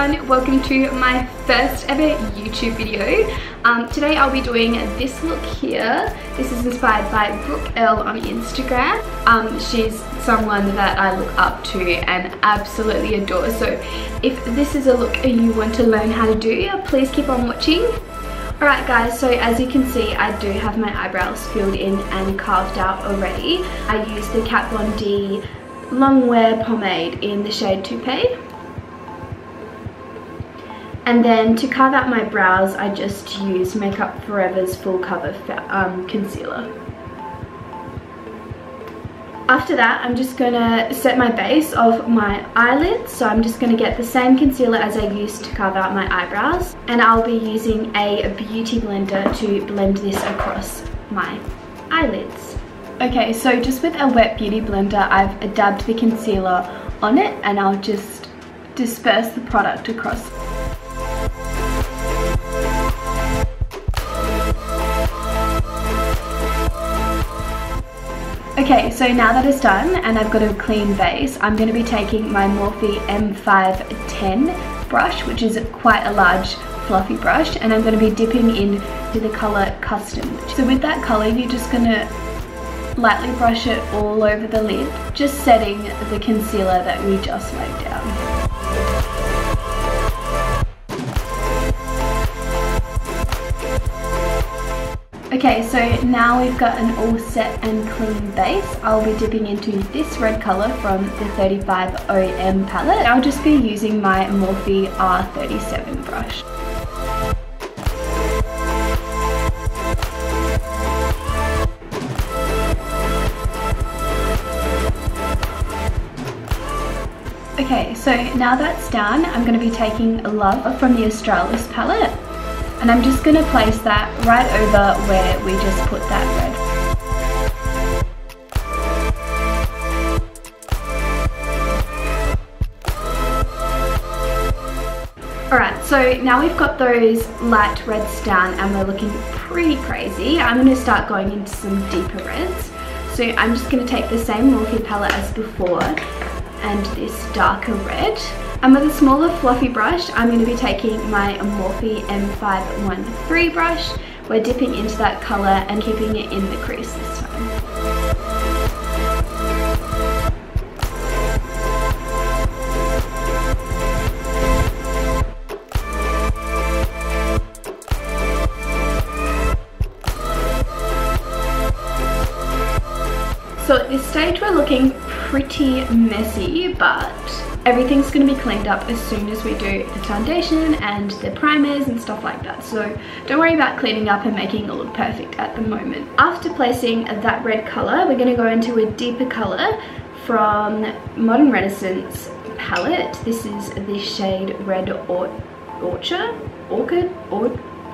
everyone, welcome to my first ever YouTube video. Today I'll be doing this look here. This is inspired by bybrookelle on Instagram. She's someone that I look up to and absolutely adore. So if this is a look you want to learn how to do, please keep on watching. Alright guys, so as you can see, I do have my eyebrows filled in and carved out already. I use the Kat Von D long wear pomade in the shade Toupee. And then to carve out my brows, I just use Makeup Forever's full cover concealer. After that, I'm just gonna set my base of my eyelids. So I'm just gonna get the same concealer as I used to carve out my eyebrows. And I'll be using a beauty blender to blend this across my eyelids. Okay, so just with a wet beauty blender, I've dabbed the concealer on it and I'll just disperse the product across. Okay, so now that it's done and I've got a clean base, I'm going to be taking my Morphe M510 brush, which is quite a large fluffy brush, and I'm going to be dipping into the colour Custom. So with that colour, you're just going to lightly brush it all over the lid, just setting the concealer that we just laid down. Okay, so now we've got an all set and clean base. I'll be dipping into this red colour from the 35OM palette. I'll just be using my Morphe R37 brush. Okay, so now that's done, I'm going to be taking Love from the Australis palette. And I'm just going to place that right over where we just put that red. Alright, so now we've got those light reds down and we're looking pretty crazy. I'm going to start going into some deeper reds. So I'm just going to take the same Morphe palette as before and this darker red. And with a smaller fluffy brush, I'm going to be taking my Morphe M513 brush. We're dipping into that colour and keeping it in the crease this time. So at this stage we're looking pretty messy, but everything's going to be cleaned up as soon as we do the foundation and the primers and stuff like that. So don't worry about cleaning up and making it look perfect at the moment. After placing that red colour, we're going to go into a deeper colour from Modern Renaissance palette. This is the shade Red Orchid?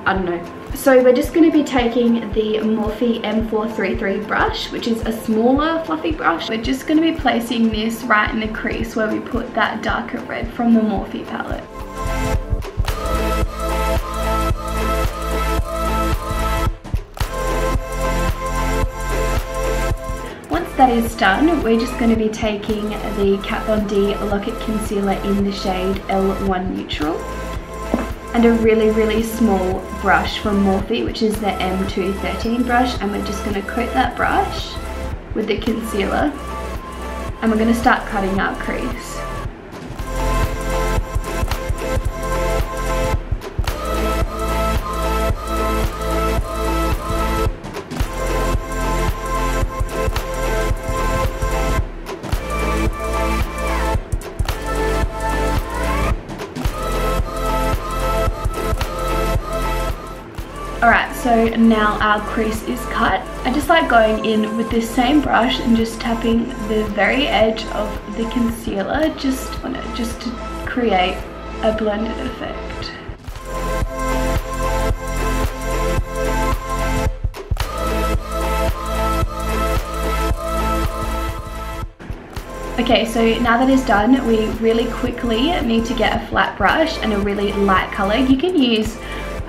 I don't know. So we're just going to be taking the Morphe M433 brush, which is a smaller fluffy brush. We're just going to be placing this right in the crease where we put that darker red from the Morphe palette. Once that is done, we're just going to be taking the Kat Von D Lock-It Concealer in the shade L1 Neutral. And a really small brush from Morphe, which is the M213 brush, and we're just going to coat that brush with the concealer and we're going to start cutting our crease. Alright, so now our crease is cut. I just like going in with this same brush and just tapping the very edge of the concealer just to create a blended effect. Okay, so now that it's done, we really quickly need to get a flat brush and a really light colour. You can use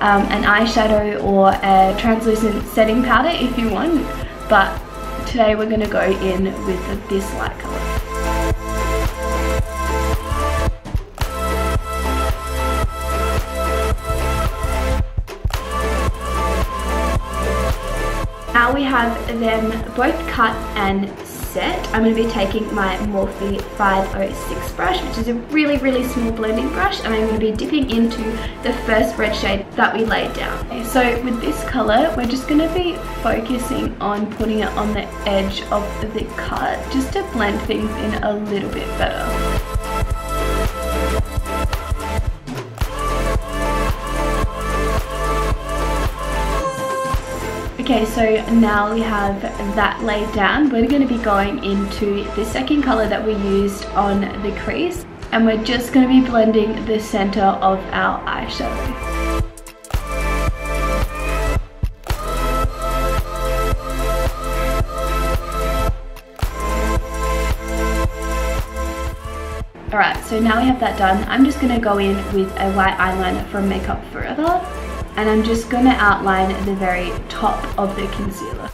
an eyeshadow or a translucent setting powder if you want, but today we're going to go in with this light colour. now we have them both cut and set, I'm going to be taking my Morphe 506 brush, which is a really, really small blending brush, and I'm going to be dipping into the first red shade that we laid down. Okay, so with this colour, we're just going to be focusing on putting it on the edge of the cut, just to blend things in a little bit better. Okay, so now we have that laid down. We're going to be going into the second colour that we used on the crease, and we're just going to be blending the centre of our eyeshadow. Alright, so now we have that done. I'm just going to go in with a white eyeliner from Makeup Forever, and I'm just going to outline the very top of the concealer.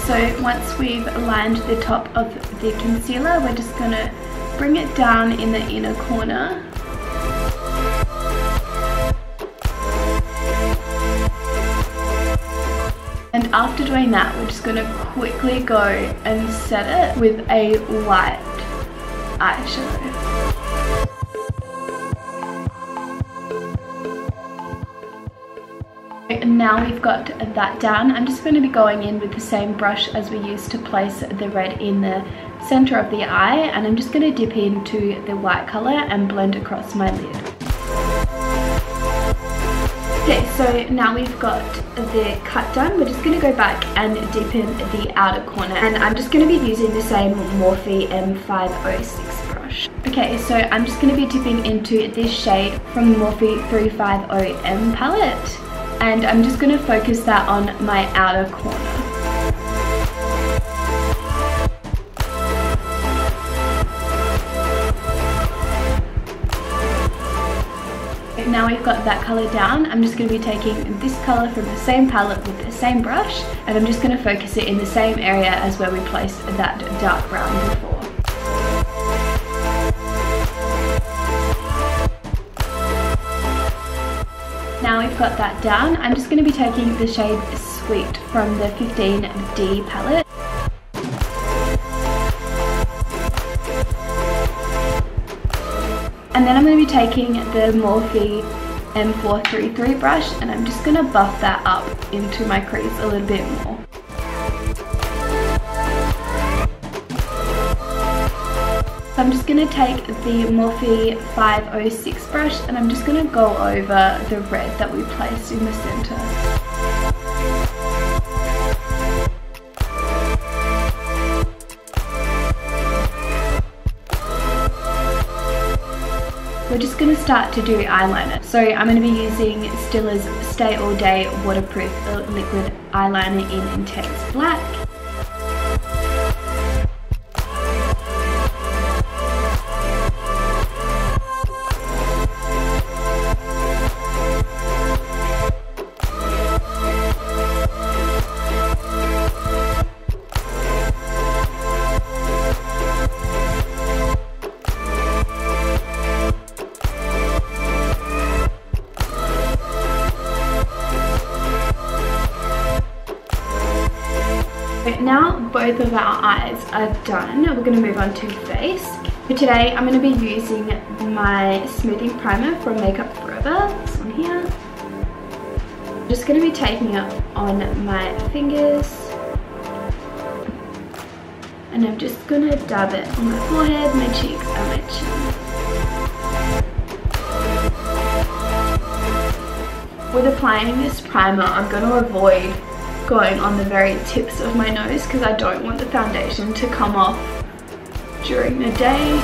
So once we've lined the top of the concealer, we're just going to bring it down in the inner corner. And after doing that, we're just going to quickly go and set it with a white eyeshadow. And now we've got that down, I'm just going to be going in with the same brush as we used to place the red in the center of the eye, and I'm just going to dip into the white color and blend across my lid. Okay, so now we've got the cut done. We're just going to go back and dip in the outer corner, and I'm just going to be using the same Morphe M506 brush. Okay, so I'm just going to be dipping into this shade from the Morphe 350M palette, and I'm just going to focus that on my outer corner. Now we've got that colour down, I'm just going to be taking this colour from the same palette with the same brush, and I'm just going to focus it in the same area as where we placed that dark brown before. Now we've got that down, I'm just going to be taking the shade Sweet from the 15D palette. And then I'm going to be taking the Morphe M433 brush, and I'm just going to buff that up into my crease a little bit more. So I'm just going to take the Morphe 506 brush, and I'm just going to go over the red that we placed in the center. We're just going to start to do eyeliner. So I'm going to be using Stilla's Stay All Day Waterproof Liquid Eyeliner in Intense Black. Now both of our eyes are done, we're going to move on to face. For today I'm going to be using my smoothing primer from Makeup Forever, this one here. I'm just going to be taking it on my fingers, and I'm just going to dab it on my forehead, my cheeks and my chin. With applying this primer, I'm going to avoid going on the very tips of my nose because I don't want the foundation to come off during the day.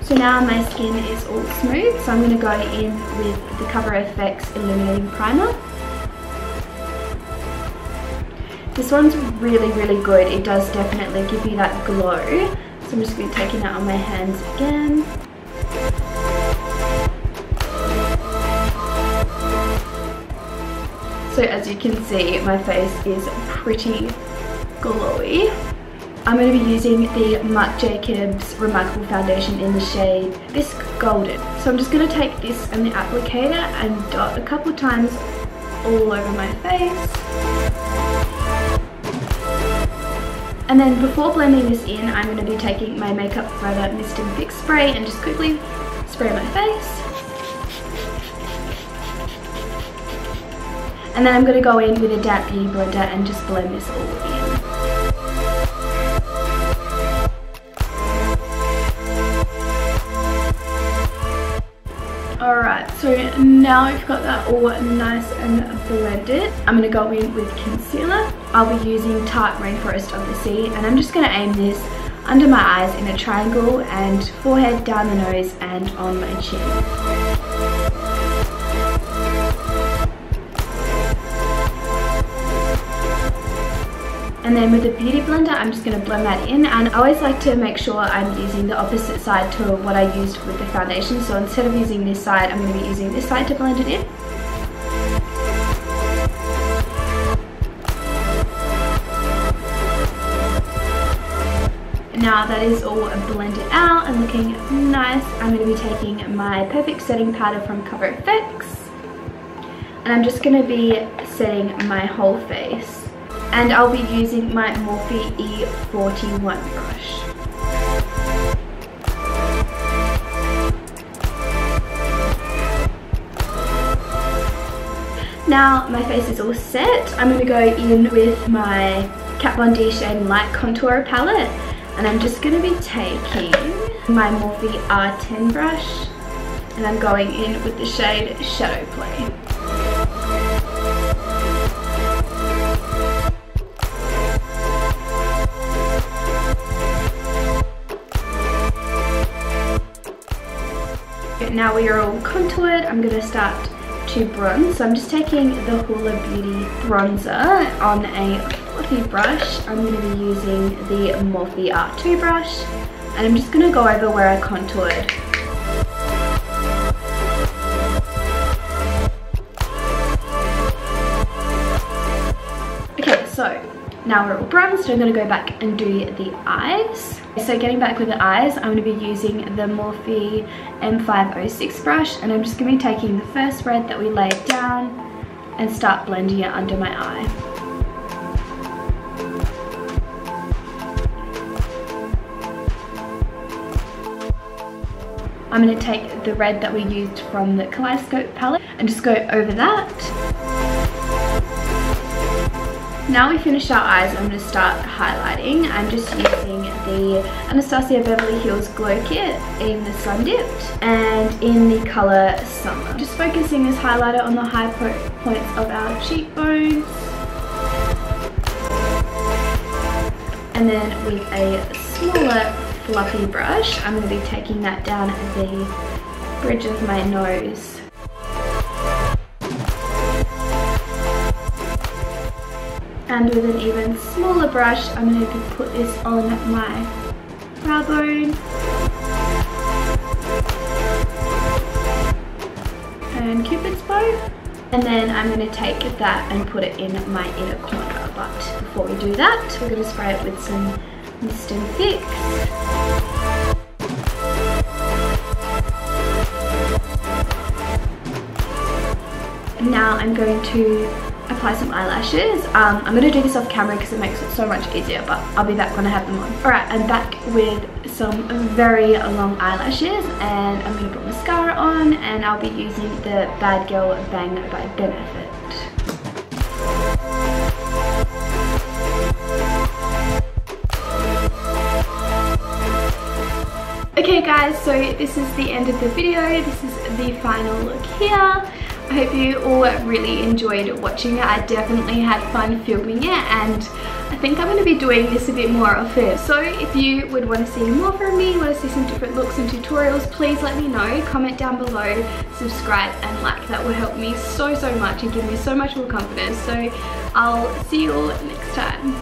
So now my skin is all smooth, so I'm going to go in with the Cover FX Illuminating Primer. This one's really, really good. It does definitely give you that glow. So I'm just going to be taking that on my hands again. So as you can see, my face is pretty glowy. I'm going to be using the Marc Jacobs Remarkable Foundation in the shade Bisque Golden. So I'm just going to take this and the applicator and dot a couple times all over my face. And then before blending this in, I'm going to be taking my Makeup Forever Mist and Fix spray and just quickly spray my face. And then I'm going to go in with a damp beauty blender and just blend this all in. Alright, so now I've got that all nice and blended. I'm going to go in with concealer. I'll be using Tarte Rainforest of the Sea, and I'm just going to aim this under my eyes in a triangle and forehead, down the nose and on my chin. And then with the beauty blender, I'm just going to blend that in, and I always like to make sure I'm using the opposite side to what I used with the foundation. So instead of using this side, I'm going to be using this side to blend it in. Now that is all blended out and looking nice, I'm going to be taking my Perfect Setting Powder from Cover FX, and I'm just going to be setting my whole face. And I'll be using my Morphe E41 brush. Now my face is all set. I'm going to go in with my Kat Von D Shade Light Contour Palette, and I'm just going to be taking my Morphe R10 brush, and I'm going in with the shade Shadow Play. Now we are all contoured, I'm going to start to bronze. So I'm just taking the Hoola Beauty bronzer on a fluffy brush. I'm going to be using the Morphe R2 brush, and I'm just going to go over where I contoured. Okay, so now we're all bronzed, so I'm going to go back and do the eyes. So getting back with the eyes, I'm going to be using the Morphe M506 brush, and I'm just going to be taking the first red that we laid down and start blending it under my eye. I'm going to take the red that we used from the Kaleidoscope palette and just go over that. Now we finished our eyes, I'm going to start highlighting. I'm just using the Anastasia Beverly Hills Glow Kit in the Sun Dipped and in the colour Summer. Just focusing this highlighter on the high points of our cheekbones. And then with a smaller fluffy brush, I'm going to be taking that down at the bridge of my nose. And with an even smaller brush, I'm going to put this on my brow bone. And Cupid's bow. And then I'm going to take that and put it in my inner corner. But before we do that, we're going to spray it with some Mist and Fix. Now I'm going to apply some eyelashes. I'm going to do this off camera because it makes it so much easier, but I'll be back when I have them on. Alright, I'm back with some very long eyelashes, and I'm going to put mascara on, and I'll be using the Bad Girl Bang by Benefit. Okay guys, so this is the end of the video. This is the final look here. I hope you all really enjoyed watching it. I definitely had fun filming it, and I think I'm going to be doing this a bit more often. So if you would want to see more from me, want to see some different looks and tutorials, please let me know. Comment down below, subscribe and like. That will help me so much and give me so much more confidence. So I'll see you all next time.